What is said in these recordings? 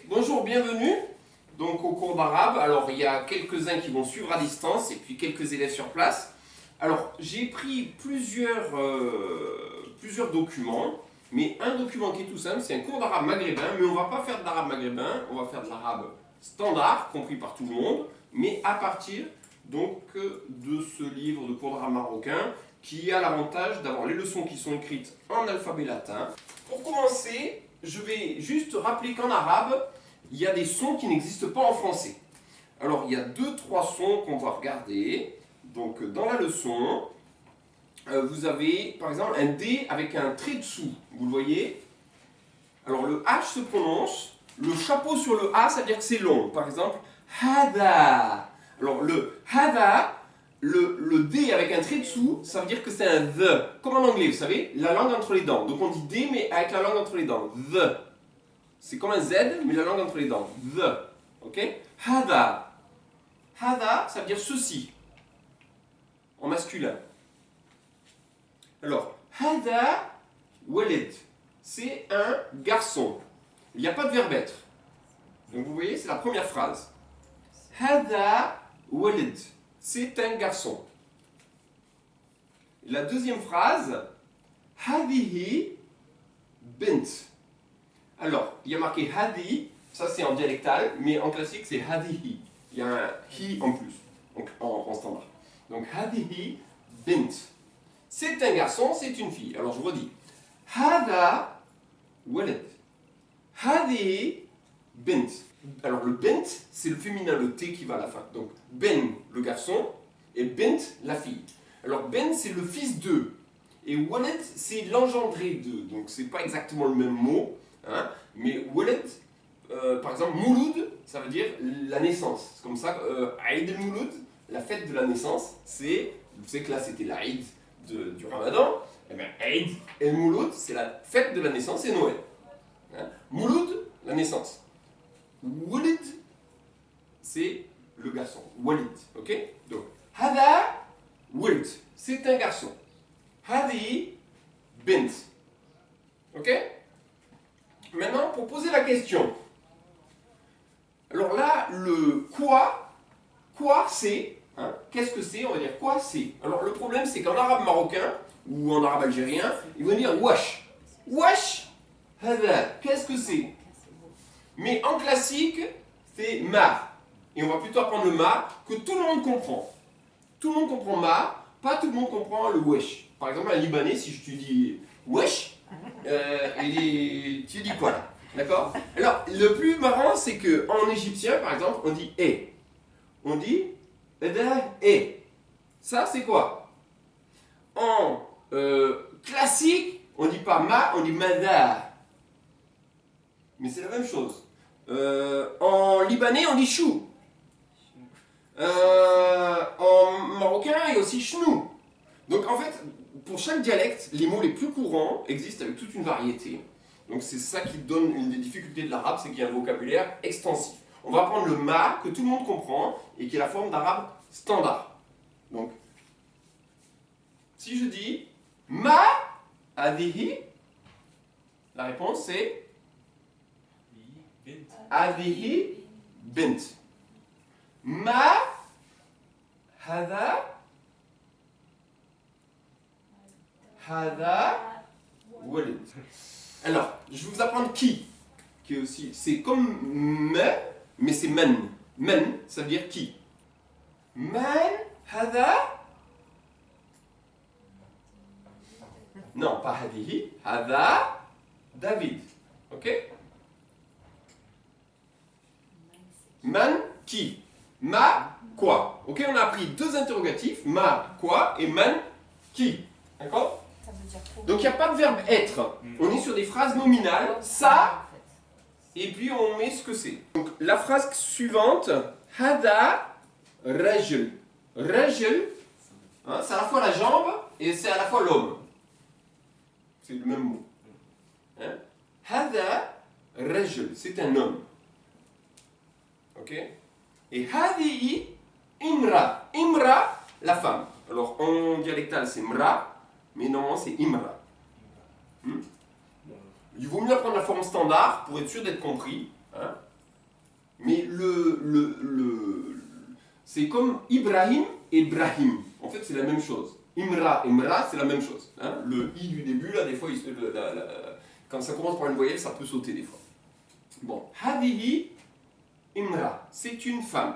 Bonjour, bienvenue donc au cours d'arabe. Alors il y a quelques-uns qui vont suivre à distance et puis quelques élèves sur place. Alors j'ai pris plusieurs documents, mais un document qui est tout simple, c'est un cours d'arabe maghrébin, mais on ne va pas faire de l'arabe maghrébin, on va faire de l'arabe standard, compris par tout le monde, mais à partir donc de ce livre de cours d'arabe marocain qui a l'avantage d'avoir les leçons qui sont écrites en alphabet latin. Pour commencer, je vais juste rappeler qu'en arabe, il y a des sons qui n'existent pas en français. Alors, il y a 2-3 sons qu'on va regarder. Donc, dans la leçon, vous avez, par exemple, un D avec un trait dessous. Vous le voyez? Alors, le H se prononce. Le chapeau sur le A, ça veut dire que c'est long. Par exemple, hada. Alors, le hada, le D avec un trait dessous, ça veut dire que c'est un the. Comme en anglais, vous savez, la langue entre les dents. Donc, on dit D, mais avec la langue entre les dents. The. C'est comme un Z, mais la langue entre les dents. The. Ok? Hada. Hada, ça veut dire ceci. En masculin. Alors, hada walid. C'est un garçon. Il n'y a pas de verbe être. Donc vous voyez, c'est la première phrase. Hada walid. C'est un garçon. La deuxième phrase. Hadihi bint. Alors, il y a marqué hadi, ça c'est en dialectal, mais en classique c'est hadihi. Il y a un hi en plus, donc en standard. Donc hadihi bint. C'est un garçon, c'est une fille. Alors je redis. Hada walad. Hadihi bint. Alors le bint, c'est le féminin, le T qui va à la fin. Donc ben, le garçon, et bint, la fille. Alors ben, c'est le fils d'eux. Et walad, c'est l'engendré d'eux. Donc c'est pas exactement le même mot. Hein, mais walad, par exemple, Mouloud, ça veut dire la naissance. C'est comme ça, Aïd el-Mouloud, la fête de la naissance, c'est, vous savez que là c'était l'Aïd du Ramadan, et bien Aïd el-Mouloud, c'est la fête de la naissance, c'est Noël. Hein, Mouloud, la naissance. Walid, c'est le garçon. Walid, ok? Donc, Hada, Walid, c'est un garçon. Hadi, bint. Ok? Maintenant, pour poser la question. Alors là, le quoi c'est, hein, qu'est-ce que c'est? On va dire quoi c'est. Alors le problème, c'est qu'en arabe marocain, ou en arabe algérien, ils vont dire wash. Wash, hada, qu'est-ce que c'est? Mais en classique, c'est ma. Et on va plutôt apprendre le ma que tout le monde comprend. Tout le monde comprend ma, pas tout le monde comprend le wesh. Par exemple, un Libanais, si je te dis wesh, tu dis quoi là? D'accord? Alors, le plus marrant, c'est qu'en égyptien, par exemple, on dit et. On dit et. Ça, c'est quoi? En classique, on dit pas ma, on dit mada. Mais c'est la même chose. En libanais, on dit chou. En marocain, il y a aussi chnou. Donc, en fait, pour chaque dialecte, les mots les plus courants existent avec toute une variété. Donc c'est ça qui donne une des difficultés de l'arabe, c'est qu'il y a un vocabulaire extensif. On va prendre le ma, que tout le monde comprend, et qui est la forme d'arabe standard. Donc, si je dis ma adihi, la réponse c'est adihi bint. Ma hada walid. Alors, je vais vous apprendre qui est aussi. C'est comme me, mais c'est men. Men, ça veut dire qui. Man, hada. Non, pas hadihi. Hada, David. Ok? Man, qui. Ma, quoi. Ok, on a appris deux interrogatifs. Ma, quoi, et man, qui. D'accord? Donc il n'y a pas de verbe être. On est sur des phrases nominales. Ça, et puis on met ce que c'est. Donc la phrase suivante. Hada rajul. Rajul, hein, c'est à la fois la jambe et c'est à la fois l'homme. C'est le même mot. Hein? Hada rajul, c'est un homme. Ok? Et hadihi imra. Imra, la femme. Alors en dialectal c'est mra. Mais non, c'est imra. Il vaut mieux apprendre la forme standard pour être sûr d'être compris. Hein. c'est comme Ibrahim et Brahim. En fait, c'est la même chose. Imra, Imra, c'est la même chose. Hein. Le I du début, là, des fois, quand ça commence par une voyelle, ça peut sauter des fois. Bon, Hadihi Imra, c'est une femme.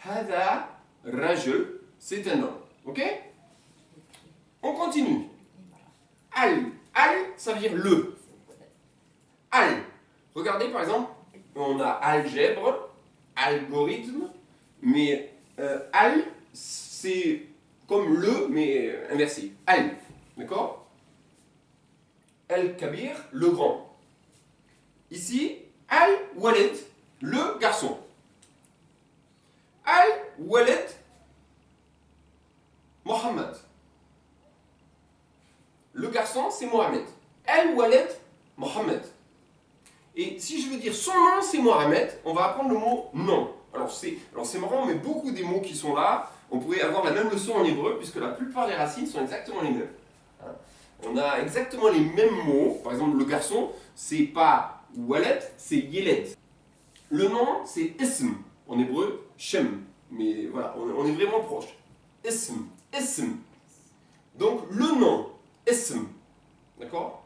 Hada Rajul, c'est un homme. Ok? On continue. Al. Al, ça veut dire le. Al. Regardez par exemple, on a algèbre, algorithme, mais al, c'est comme le, mais inversé. Al. D'accord? Al-Kabir, le grand. Ici, Al-Walid, le garçon. Al-Walid, Mohammed. Le garçon, c'est Mohamed. Al-Walid, Mohammed. Et si je veux dire son nom, c'est Mohamed, on va apprendre le mot nom. Alors c'est marrant, mais beaucoup des mots qui sont là, on pourrait avoir la même leçon en hébreu, puisque la plupart des racines sont exactement les mêmes. On a exactement les mêmes mots. Par exemple, le garçon, c'est pas Waled, c'est Yeled. Le nom, c'est Ism. En hébreu, Shem. Mais voilà, on est vraiment proche. Ism. Ism. Donc, le nom, Ism. D'accord?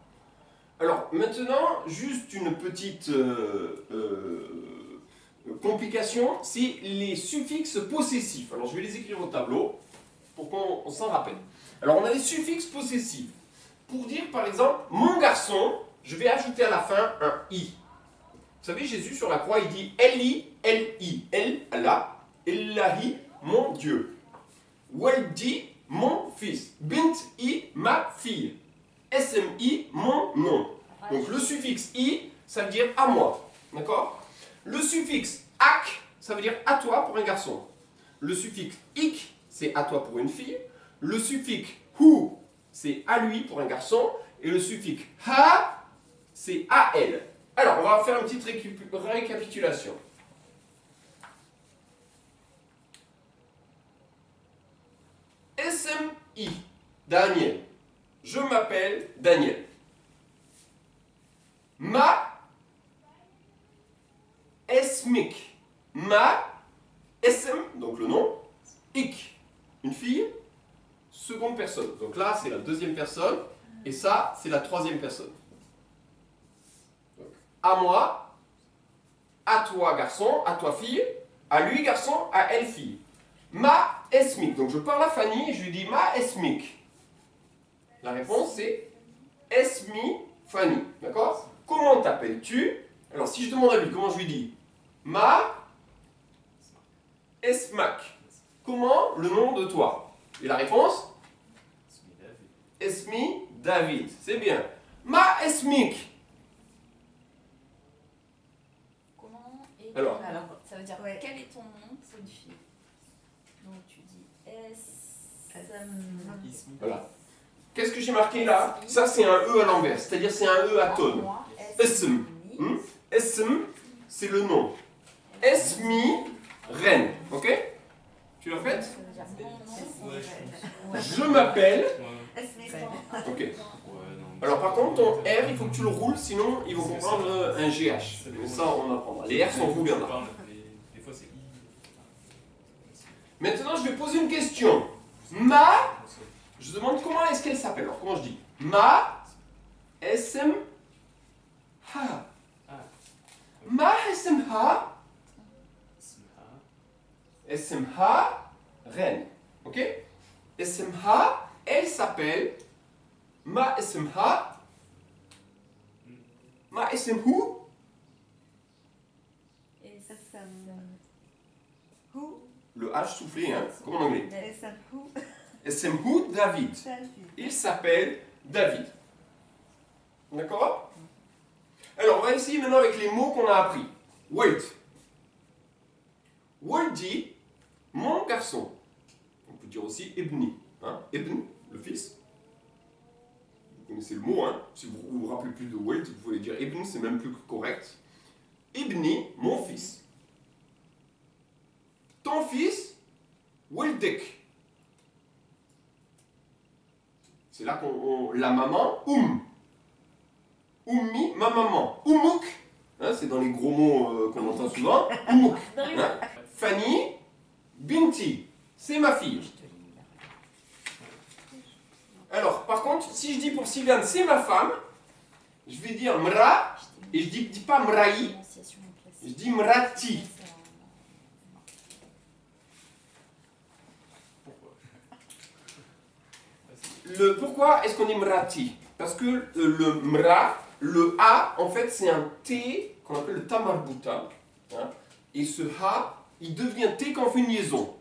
Alors, maintenant, juste une petite complication, c'est les suffixes possessifs. Alors, je vais les écrire au tableau pour qu'on s'en rappelle. Alors, on a les suffixes possessifs. Pour dire, par exemple, mon garçon, je vais ajouter à la fin un i. Vous savez, Jésus sur la croix, il dit Eli, Eli, El, Allah, Ellahi, mon Dieu. Waldi, mon fils. Bint i, ma fille. SMI, mon nom. Donc le suffixe i, ça veut dire à moi. D'accord? Le suffixe ak, ça veut dire à toi pour un garçon. Le suffixe ik, c'est à toi pour une fille. Le suffixe hu, c'est à lui pour un garçon. Et le suffixe ha, c'est à elle. Alors, on va faire une petite récapitulation. SMI, Daniel. Je m'appelle Daniel. Ma esmik. Ma SM, donc le nom. Ik, une fille. Seconde personne. Donc là, c'est la deuxième personne. Et ça, c'est la troisième personne. Donc, à moi, à toi garçon, à toi fille, à lui garçon, à elle fille. Ma esmik. Donc je parle à Fanny et je lui dis ma esmik. La réponse c'est Esmi Fanny. D'accord? Comment t'appelles-tu? Alors si je demande à lui, comment je lui dis? Ma Esmak. Comment le nom de toi? Et la réponse? Esmi David. C'est bien. Ma Esmik. Comment est Alors, ça veut dire ouais. quel est ton nom pour une fille? Donc tu dis voilà. Qu'est-ce que j'ai marqué là? Ça c'est un E à l'envers, c'est-à-dire c'est un E à tonne. Esm. Esm, c'est le nom. Esmi, reine. Ok? Tu l'as fait? Ça veut dire mon nom. Je m'appelle. Ouais. Ok. Alors par contre, ton R, il faut que tu le roules, sinon ils vont comprendre un GH. Mais ça, on apprendra. Les R sont roulés en arrière. Des fois c'est I. Maintenant, je vais poser une question. Ma, je demande comment est-ce qu'elle s'appelle. Alors comment je dis? Ma, SM, ha. Ma, SM, ha. SM, ha, reine. Ok? SM, ha, elle s'appelle Ma, SM, ha. Ma, SM, who. Le H soufflé, hein, comme en anglais. SM, who, David. Il s'appelle David. D'accord? Alors, on va essayer maintenant avec les mots qu'on a appris. Wait. Waldi, mon garçon. On peut dire aussi Ibni. Hein? Ibn, le fils. Vous connaissez le mot, hein? Si vous ne vous rappelez plus de Wait, vous pouvez dire Ibn, c'est même plus correct. Ibni, mon fils. Ton fils, Wildek. C'est là qu'on. La maman, Ummi, ma maman. Umuk, Hein, c'est dans les gros mots qu'on entend souvent. Umuk. Dans les Hein. Fanny, binti, c'est ma fille. Alors, par contre, si je dis pour Sylviane, c'est ma femme, je vais dire mra, et je dis pas mraï, je dis mrati. Pourquoi est-ce qu'on dit mrati? Parce que le mra, le a, en fait, c'est un T qu'on appelle le tamarbuta. Hein, et ce ha, il devient T quand on fait une liaison.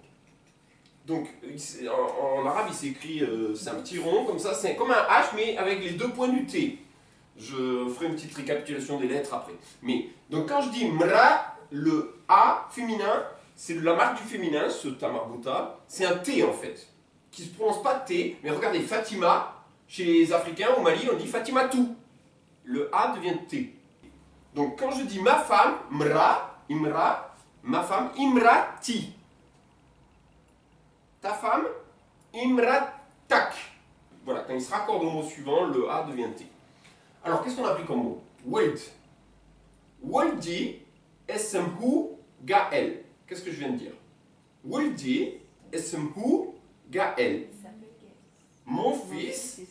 Donc, en arabe, il s'écrit, c'est un petit rond, comme ça, c'est comme un H, mais avec les deux points du T. Je ferai une petite récapitulation des lettres après. Mais, donc quand je dis mra, le A féminin, c'est la marque du féminin, ce tamarbuta, c'est un T en fait, qui ne se prononce pas T, mais regardez, Fatima, chez les Africains, au Mali, on dit Fatima tout. Le A devient T. Donc quand je dis ma femme, mra, imra, ma femme, imrati. Ta femme, imratak. Voilà, quand il se raccorde au mot suivant, le A devient T. Alors, qu'est-ce qu'on a pris comme mot? Wald. Waldi, esmhu, gael. Qu'est-ce que je viens de dire? Waldi, esmhu, gael. Mon fils,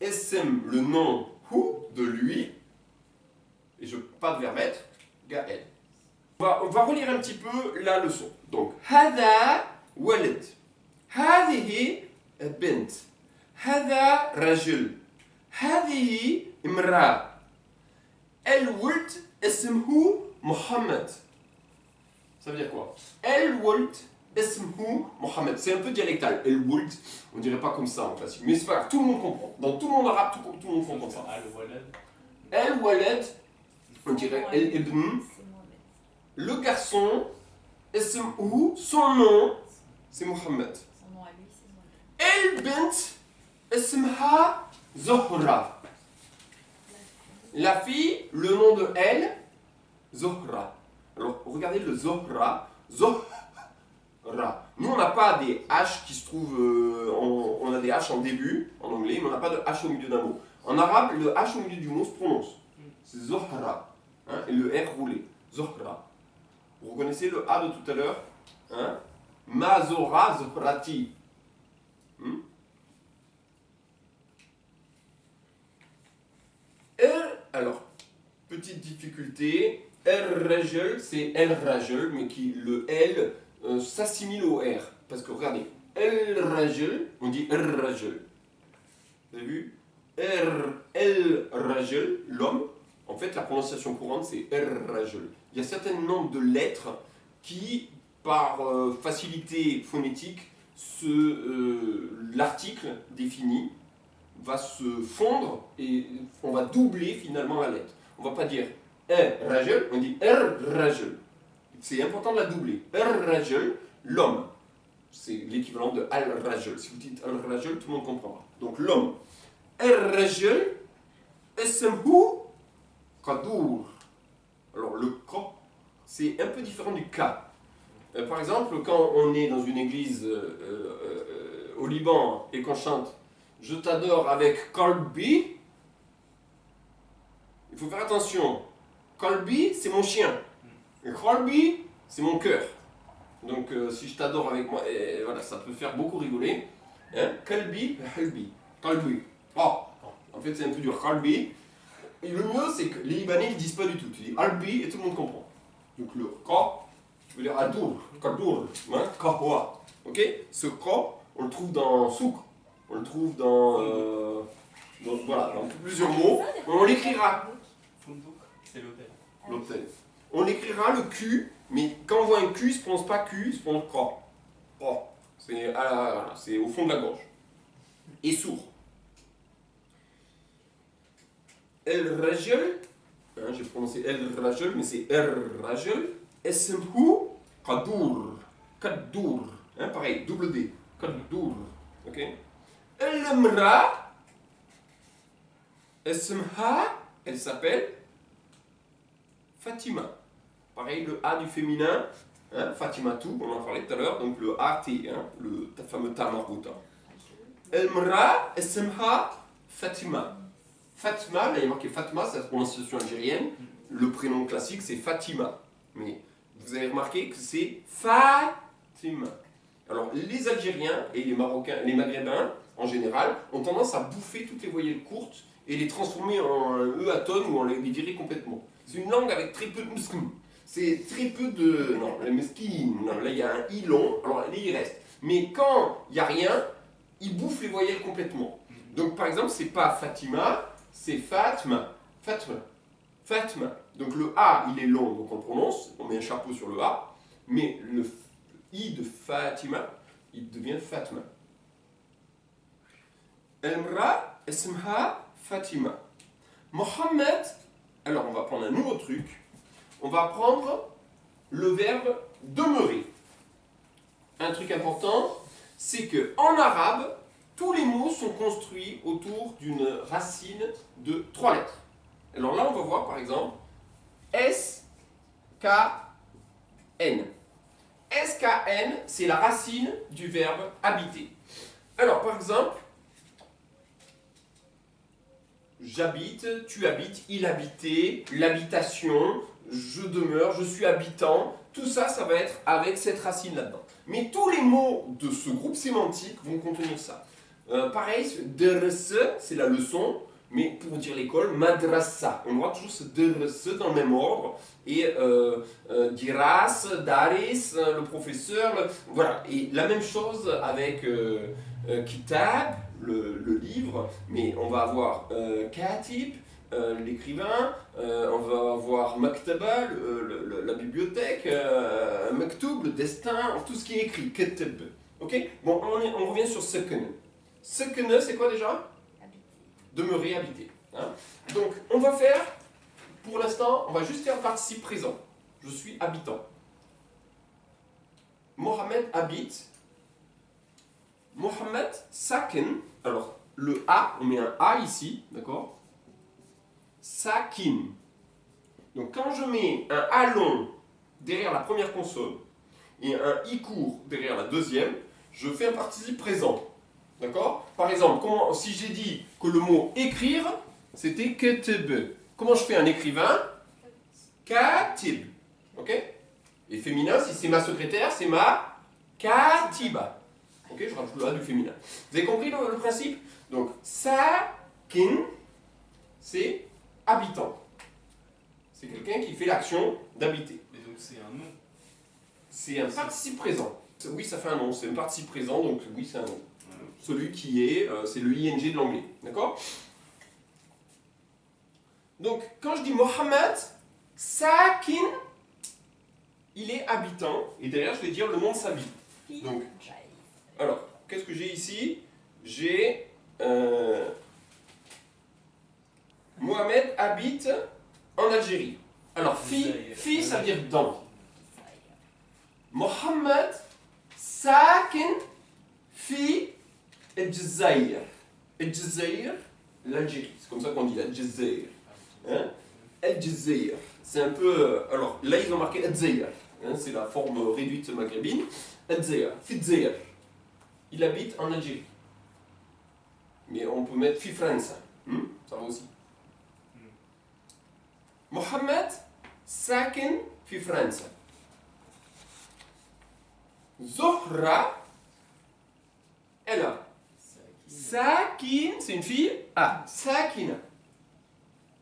esm, le nom, hu, de lui, et je pas de verbe être, gael. On va relire un petit peu la leçon. Donc, hada walid. هذه بنت هذا رجل هذه امرأة الولد اسمه محمد. Ça veut dire quoi? الولد اسمه محمد. C'est un peu dialectal. الولد, on dirait pas comme ça en classique. Mais c'est pas grave, tout le monde comprend. Dans tout le monde arabe, tout le monde comprend ça. الولد, on dirait الابن. Le garçon, اسمه, son nom, c'est Mohamed. البنت اسمها زهرة. La fille, le nom de elle, Zohra. Alors, regardez le Zohra. Zohra. Nous, on n'a pas des H qui se trouvent... on a des H en début, en anglais, mais on n'a pas de H au milieu d'un mot. En arabe, le H au milieu du mot se prononce. C'est Zohra. Hein, et le R roulé. Zohra. Vous reconnaissez le A de tout à l'heure? Hein? Ma Zohra Zohrati. Alors, petite difficulté, rajel, c'est rajel, mais qui le L s'assimile au R. Parce que regardez, rajel, on dit rajel. Vous avez vu? Rajel, l'homme, en fait la prononciation courante c'est rajel. Il y a un certain nombre de lettres qui, par facilité phonétique, l'article défini va se fondre et on va doubler finalement la lettre. On ne va pas dire rajel, on dit rajel. C'est important de la doubler. Rajel, l'homme. C'est l'équivalent de al-rajel. Si vous dites al-rajel, tout le monde comprendra. Donc l'homme. Rajel, esmhu qadour. Alors le ka, c'est un peu différent du ka. Par exemple, quand on est dans une église au Liban et qu'on chante « Je t'adore avec Kalbi », il faut faire attention. Kalbi, c'est mon chien. Et Kalbi, c'est mon cœur. Donc si je t'adore avec moi, voilà, ça peut faire beaucoup rigoler. Hein? Kalbi, halbi. Kalbi. Oh, en fait, c'est un peu dur. Kalbi. Et le mieux, c'est que les Libanais ne disent pas du tout. Tu dis halbi et tout le monde comprend. Donc le ka, je veux dire adour, kadour, hein, kahwa. Ok? Ce ka, on le trouve dans souk, on le trouve dans, voilà, dans plusieurs mots. On l'écrira. C'est l'hôtel. L'hôtel. On écrira le Q, mais quand on voit un Q, il ne se prononce pas Q, il se prononce ka. Oh, c'est au fond de la gorge. Et sourd. El Rajel, hein, j'ai prononcé El Rajel, mais c'est R Rajel. Esmhu Qadour. Qadour. Hein, pareil, double D. Qadour. Ok. El Mra. Esmha. Elle s'appelle Fatima. Pareil, le A du féminin. Hein, Fatima tout, on en parlait tout à l'heure. Donc le AT, hein, le fameux Tamarbuta. El Mra. Esmha Fatima. Fatma, là il y a marqué Fatma, c'est la prononciation algérienne. le prénom classique c'est Fatima. Mais vous avez remarqué que c'est Fatima. Alors les Algériens et les Marocains, les Maghrébins en général, ont tendance à bouffer toutes les voyelles courtes et les transformer en un E atone ou en les virer complètement. C'est une langue avec très peu de muscles. C'est très peu de... Non, les mesquines, non, là il y a un I long, alors là il reste. Mais quand il n'y a rien, il bouffe les voyelles complètement. Donc par exemple, c'est pas Fatima, c'est Fatma. Fatma. Fatma. Donc le A, il est long, donc on le prononce, on met un chapeau sur le A, mais le I de Fatima, il devient Fatma. Elmra, esmha, Fatima. Mohammed, alors on va prendre un nouveau truc, on va prendre le verbe demeurer. Un truc important, c'est que en arabe, tous les mots sont construits autour d'une racine de 3 lettres. Alors là, on va voir par exemple S-K-N. S-K-N, c'est la racine du verbe habiter. Alors par exemple, j'habite, tu habites, il habitait, l'habitation, je demeure, je suis habitant, tout ça, ça va être avec cette racine là-dedans. Mais tous les mots de ce groupe sémantique vont contenir ça. Pareil, drs, c'est la leçon, mais pour dire l'école, madrasa. On aura toujours ce drs dans le même ordre. Et diras, daris, le professeur, voilà. Et la même chose avec kitab, le livre, mais on va avoir katib, l'écrivain, on va avoir maktaba, la bibliothèque, maktoub, le destin, tout ce qui est écrit, keteb. Ok. Bon, on revient sur sekene. Sekene, c'est quoi déjà? Habiter. Demeurer, habiter. Hein. Donc, on va faire, pour l'instant, on va juste faire le participe présent. Je suis habitant. Mohamed habite. Mohamed sakin. Alors, le A, on met un A ici, d'accord? Sakin. Donc, quand je mets un A long derrière la première consonne et un I court derrière la deuxième, je fais un participe présent. D'accord? Par exemple, si j'ai dit que le mot écrire, c'était keteb. Comment je fais un écrivain? Katib. Ok? Et féminin, si c'est ma secrétaire, c'est ma katiba. Ok? Je rajoute le A du féminin. Vous avez compris le principe? Donc, sakin, c'est habitant. C'est quelqu'un qui fait l'action d'habiter. Mais donc c'est un nom. C'est un participe présent. Oui, ça fait un nom. C'est un participe présent, donc oui, c'est un nom. Celui qui est, c'est le ing de l'anglais. D'accord? Donc, quand je dis Mohamed, Sakin, il est habitant. Et derrière, je vais dire le nom de sa ville. Donc, alors, qu'est-ce que j'ai ici? J'ai Mohamed habite en Algérie. Alors, fi, ça veut dire dans. Mohamed Sakin fi الجزائر. الجزائر, l'Algérie. C'est comme ça qu'on dit, الجزائر. Hein? الجزائر. C'est un peu. Alors, là, ils ont marqué الجزائر. Hein, c'est la forme réduite maghrébine. الجزائر. في الجزائر. Il habite en Algérie. Mais on peut mettre في فرنسا. Ça va aussi. Mohamed ساكن في فرنسا. زهرة, elle a. Sakin, c'est une fille. Ah, Sakina.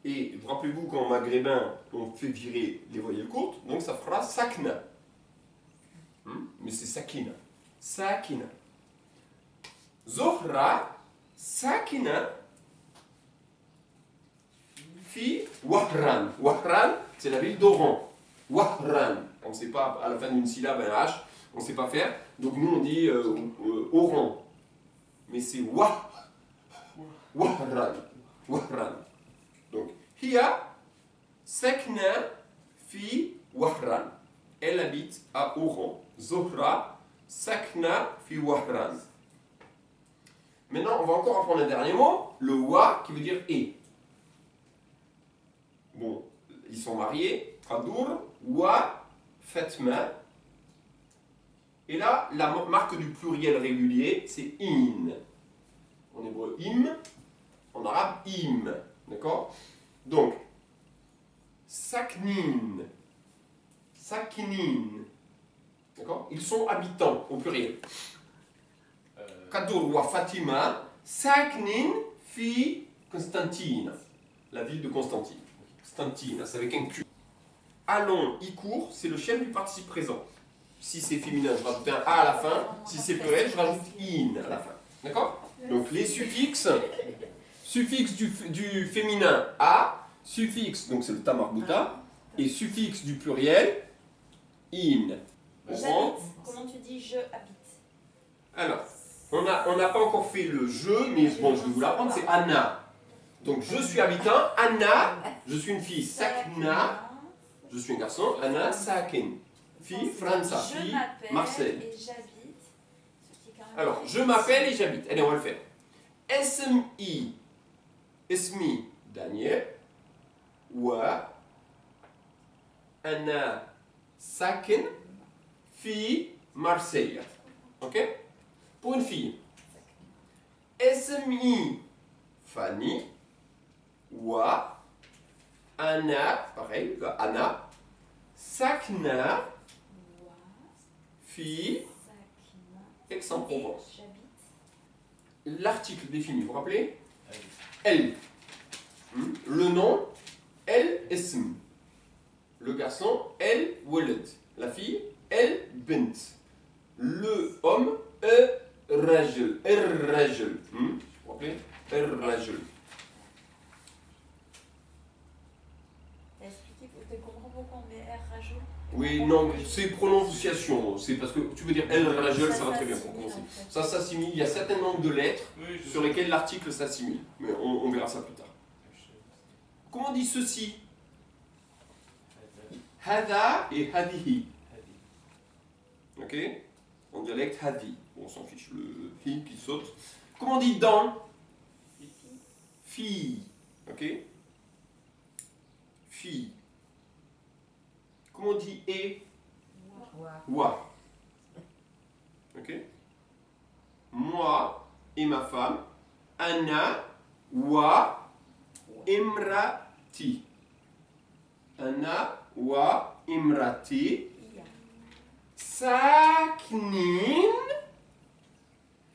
Et rappelez-vous qu'en maghrébin, on fait virer les voyelles courtes, donc ça fera Sakna. Mais c'est Sakina. Sakina. Zohra, Sakina, fi Wahran. Wahran, c'est la ville d'Oran. Wahran. On ne sait pas, à la fin d'une syllabe, un H, on ne sait pas faire. Donc nous, on dit Oran. Mais c'est Wahran. Wahran. Donc, Hiya Sakna fi Wahran. Elle habite à Oran. Zohra Sakna fi Wahran. Maintenant, on va encore apprendre un dernier mot, le wa qui veut dire et. Bon, ils sont mariés. Qadour, wa, Fatma. Et là, la marque du pluriel régulier, c'est in. En hébreu, im. En arabe, im. D'accord? Donc, Saknin. Saknin. D'accord? Ils sont habitants au pluriel. Kadour wa Fatima. Saknin fi Constantine. La ville de Constantine. Constantine, c'est avec un Q. Allons, y court, c'est le chef du participe présent. Si c'est féminin, je rajoute un A à la fin. Si c'est pluriel, je rajoute in à la fin. D'accord? Donc les suffixes, suffixe du féminin A, suffixe, donc c'est le tamarbuta, et suffixe du pluriel in. J'habite. Comment tu dis je habite? Alors, on n'a pas encore fait le je, mais bon, je vais vous l'apprendre, c'est Anna. Donc je suis habitant, Anna, je suis une fille, Sakna, je suis un garçon, Anna, Sakin. Fille, Franza, fille, Marseille. Et j'habite. Alors, je m'appelle et j'habite. Allez, on va le faire. SMI, Esmi, Daniel, Wa, Anna, Sakin, fille, Marseille. Ok? Pour une fille. SMI, Fanny, Wa, Anna, pareil, Anna, Sakna, fille, Aix-en-Provence. L'article défini, vous vous rappelez? Elle. Le nom, elle ism. Le garçon, elle walad. La fille, elle bint. Le homme, rajul. Rajul. Vous vous rappelez? Rajul. T'as expliqué, tu comprends pourquoi on met R rajout? Oui, non, c'est prononciation. C'est parce que tu veux dire el rajul, ça va très bien pour commencer. Ça s'assimile. Il y a certains nombres de lettres sur lesquels l'article s'assimile. Mais on verra ça plus tard. Comment on dit ceci? Hada et hadihi. Ok? En dialecte hadi. Bon, on s'en fiche, le hi qui saute. Comment on dit dans? Fille. Ok? Fille. Comment on dit et? Wa. Ok? Moi et ma femme. Anna wa imrati. Anna wa imrati. Saknin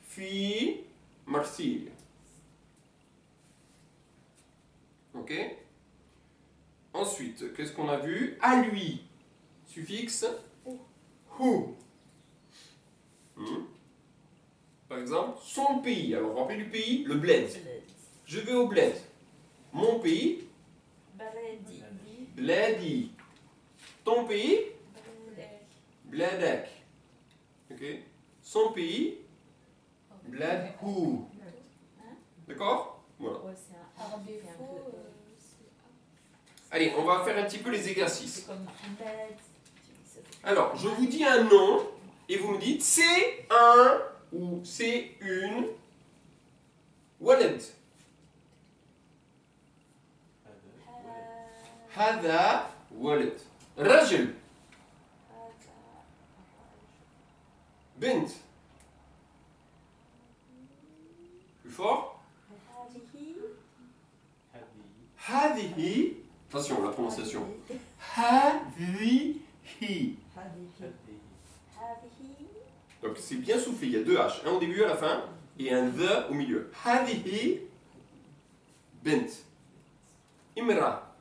fi Marseille. Ok? Ensuite, qu'est-ce qu'on a vu? À lui. Suffixe who. Par exemple, son pays. Alors, vous vous rappelez du pays? Le bled. Je vais au bled. Mon pays? Baladi. Bledi. Ton pays? Bledek. Ok? Son pays? Bledhou. D'accord? Voilà. Ouais, c'est un Par A. défaut, Allez, on va faire un petit peu les exercices. C'est comme bed. Alors, je vous dis un nom et vous me dites c'est un ou c'est une walad. Hada walad. Rajul. Bint. Plus fort. Hadihi. Attention, la prononciation. Hadihi. Donc c'est bien soufflé, il y a deux H, un au début et à la fin, et un the au milieu. Hadihi bint. Imra.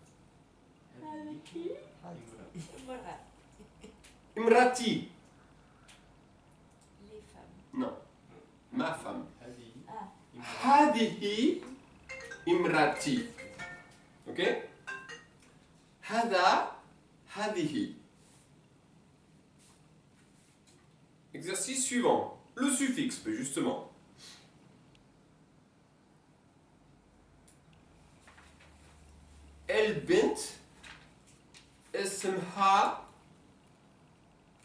Voilà. Imrati. Les femmes. Non. Ma femme. Ah. Hadihi imrati. Ok? Hada hadihi. Exercice suivant. Le suffixe, justement. El bint ismha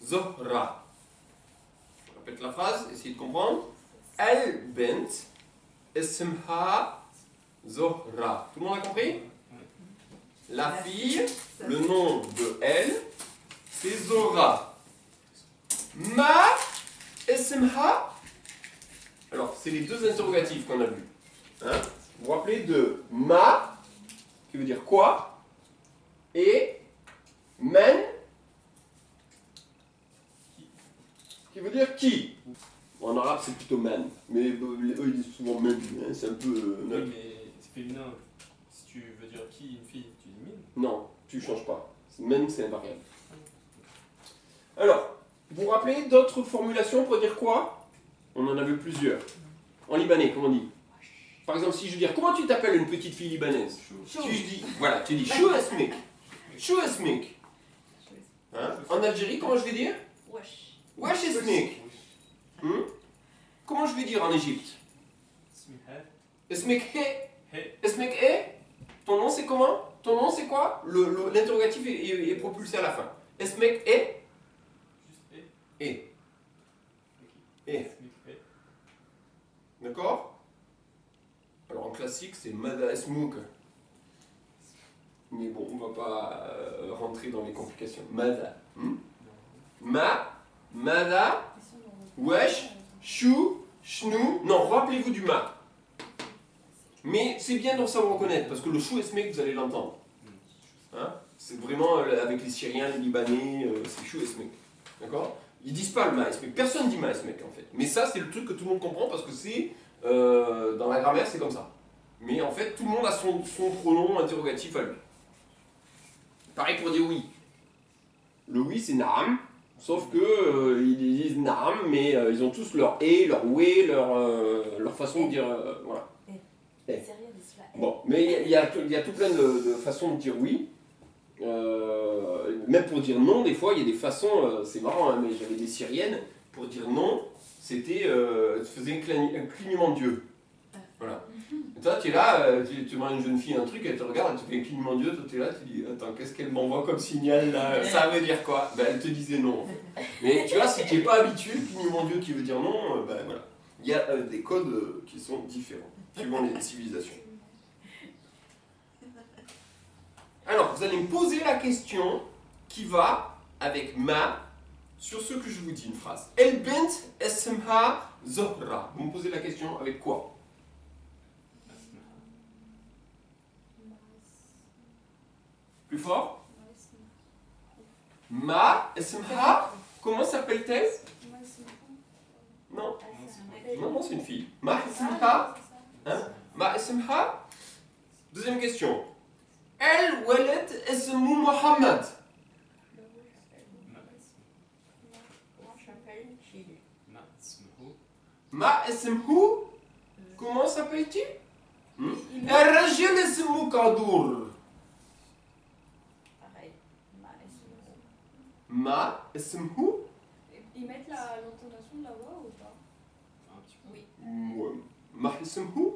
Zohra. Je répète la phrase, essayez de comprendre. El bint ismha Zohra. Tout le monde a compris? La fille, le nom de elle, c'est Zora. Ma ismha. Alors, c'est les deux interrogatifs qu'on a vus. Hein? Vous vous rappelez de ma, qui veut dire quoi, et men, qui veut dire qui. En arabe, c'est plutôt man, mais eux, ils disent souvent men, hein, c'est un peu Oui, neutre. mais c'est féminin. Si tu veux dire qui, une fille, tu dis mine. Non, tu changes pas. Men, c'est invariable. Alors, vous vous rappelez d'autres formulations pour dire quoi? On en a vu plusieurs. En libanais, comment on dit? Par exemple, si je veux dire, comment tu t'appelles une petite fille libanaise? Si je dis, voilà, tu dis chou esmik. Chou esmik. Hein? En Algérie, comment je vais dire? Wesh. Wesh esmik. Comment je vais dire en Égypte? Smihat. Esmik he. Hey. Esmik he. Ton nom c'est comment? Ton nom c'est quoi? L'interrogatif est propulsé à la fin. Esmik he. Juste E. et. Et. Smik et. D'accord? Alors en classique, c'est Mada Esmouk. Mais bon, on va pas rentrer dans les complications. Mada. Mada, Wesh, Chou, Chnou. Non, rappelez-vous du Ma. Mais c'est bien de savoir reconnaître, parce que le chou esmek, vous allez l'entendre. Hein? C'est vraiment avec les Syriens, les Libanais, c'est chou esmek. D'accord? Ils disent pas le ma esmek. Personne dit ma esmek en fait. Mais ça, c'est le truc que tout le monde comprend parce que c'est. Dans la grammaire, c'est comme ça. Mais en fait, tout le monde a son pronom interrogatif à lui. Pareil pour dire oui. Le oui, c'est naam. Sauf que ils disent naam, mais ils ont tous leur et, leur ouais, leur façon de dire. Voilà. Les Syriens disent la haine. Bon, mais il y a tout plein de façons de dire oui. Même pour dire non, des fois, il y a des façons, c'est marrant, hein, mais j'avais des Syriennes, pour dire non, c'était, faisait un clignement d'yeux. Voilà. Et toi, tu es là, tu demandes à une jeune fille un truc, elle te regarde, elle te fait un clignement d'yeux, toi tu es là, tu dis, attends, qu'est-ce qu'elle m'envoie comme signal là? Ça veut dire quoi? Ben, elle te disait non. En fait. Mais tu vois, si tu n'es pas habitué, le clignement d'yeux qui veut dire non, ben voilà. Il y a des codes qui sont différents, suivant les civilisations. Alors, vous allez me poser la question qui va avec ma sur ce que je vous dis, une phrase. El bint esmha Zohra. Vous me posez la question avec quoi? Plus fort? Ma esmha. Comment s'appelle-t-elle? Non. Non, c'est une fille. Ma esmha. Hein? Ma esmha. Deuxième question. El walad esmou Mohammed. Ma esmhu. Comment s'appelle-t-il? El rajul esmou Kadour. Pareil. Ma esmhu. Ils mettent l'intonation de la voix ou pas? Un petit peu. Oui. Ma esmhu.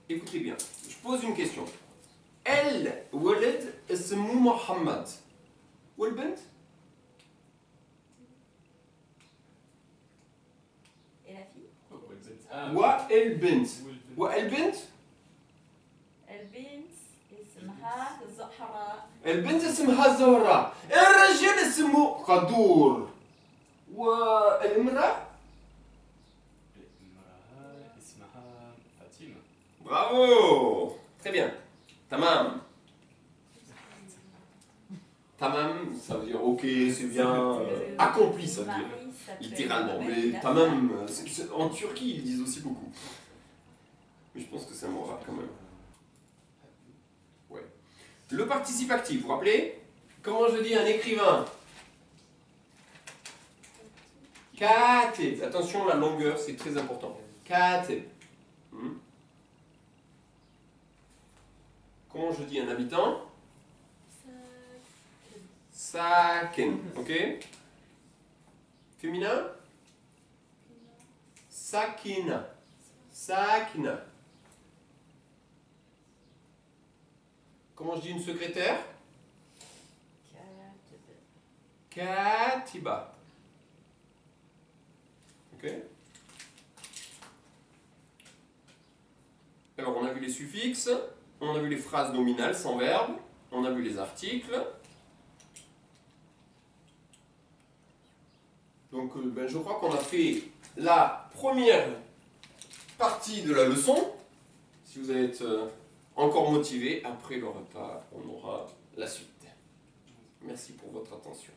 Écoutez bien, je pose une question. El walad esmou Mohammed. والبنت؟ Et la fille? والبنت. والبنت؟ البنت اسمها زهرة. البنت اسمها زهرة. الرجل اسمه قدور. والامرأة؟ الامرأة اسمها فاطمة. Bravo! Très bien. Tamam. Tamam, ça veut dire ok, c'est bien. Accompli, ça veut dire. Littéralement. Mais tamam, en Turquie, ils disent aussi beaucoup. Mais je pense que c'est un mot arabe quand même. Ouais. Le participe actif, vous vous rappelez? Comment je dis un écrivain? Katib. Attention, la longueur, c'est très important. Katib. Comment je dis un habitant? Sakin. Ok? Féminin? Sakina. Sakina. Comment je dis une secrétaire? Katiba. Ok? Alors, on a vu les suffixes, on a vu les phrases nominales sans verbe, on a vu les articles. Donc, je crois qu'on a fait la première partie de la leçon. Si vous êtes encore motivé, après le repas, on aura la suite. Merci pour votre attention.